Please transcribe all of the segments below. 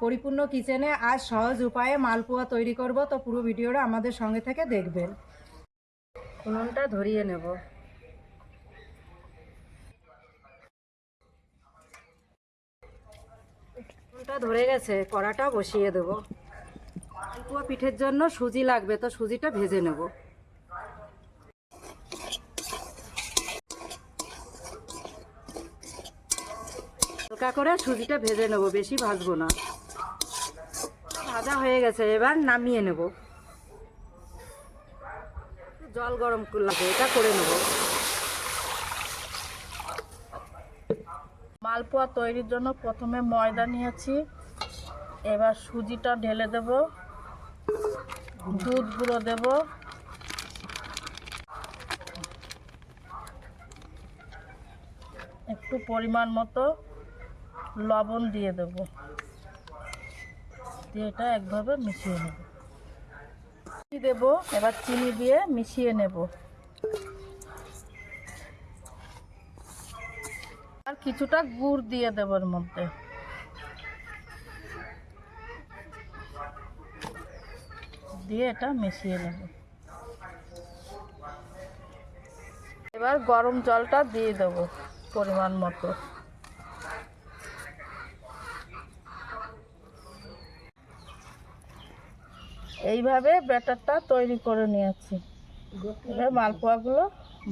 পরিপূর্ণ কিচেনে আজ সহজ উপায়ে মালপোয়া তৈরি করব, তো পুরো ভিডিওটা আমাদের সঙ্গে থেকে দেখবেন। উনুনটা ধরিয়ে নেব। উনুনটা ধরে গেছে, কড়াটা বসিয়ে দেব। মালপোয়া পিঠের জন্য সুজি লাগবে, তো সুজিটা ভেজে নেব। হালকা করে সুজিটা ভেজে নেব, বেশি ভাজবো না। ভাজা হয়ে গেছে, এবার নামিয়ে নেব। জল গরম লাগে, এটা করে নেব। মালপোয়া তৈরির জন্য প্রথমে ময়দা নিয়েছি, এবার সুজিটা ঢেলে দেব, দুধ গুঁড়ো দেব, একটু পরিমাণ মতো লবণ দিয়ে দেব, দিয়ে এটা একভাবে মিশিয়ে নেব। দেব, এবার চিনি দিয়ে মিশিয়ে নেব। আর কিছুটা গুড় দিয়ে দেব এর মধ্যে। দিয়ে এটা মিশিয়ে নেব। এবার গরম জলটা দিয়ে দেব পরিমাণ মতো। এইভাবে ব্যাটারটা তৈরি করে নিয়েছি। এবার মালপোয়াগুলো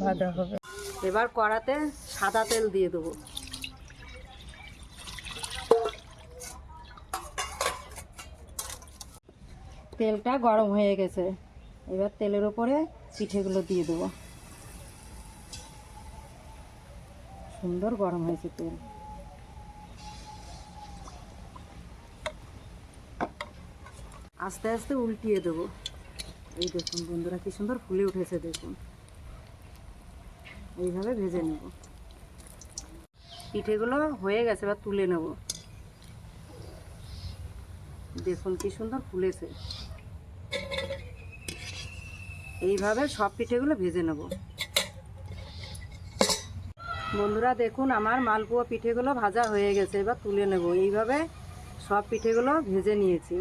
ভাজা হবে। এবার কড়াতে সাদা তেল দিয়ে দেবো। তেলটা গরম হয়ে গেছে, এবার তেলের উপরে পিঠেগুলো দিয়ে দেবো। সুন্দর গরম হয়েছে তেল। আস্তে আস্তে উল্টিয়ে দেবো। এই দেখুন বন্ধুরা, কি সুন্দর ফুলে উঠেছে দেখুন। এইভাবে ভেজে নেব। পিঠেগুলো হয়ে গেছে, এবার তুলে নেব। দেখুন কি সুন্দর ফুলেছে। এইভাবে সব পিঠেগুলো ভেজে নেব। বন্ধুরা দেখুন, আমার মালপোয়া পিঠেগুলো ভাজা হয়ে গেছে, এবার তুলে নেব। এইভাবে সব পিঠেগুলো ভেজে নিয়েছি।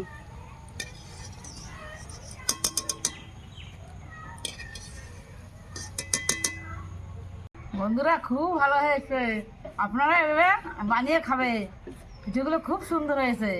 বন্ধুরা খুব ভালো হয়েছে, আপনারা এভাবে বানিয়ে খাবে। পিঠেগুলো খুব সুন্দর হয়েছে।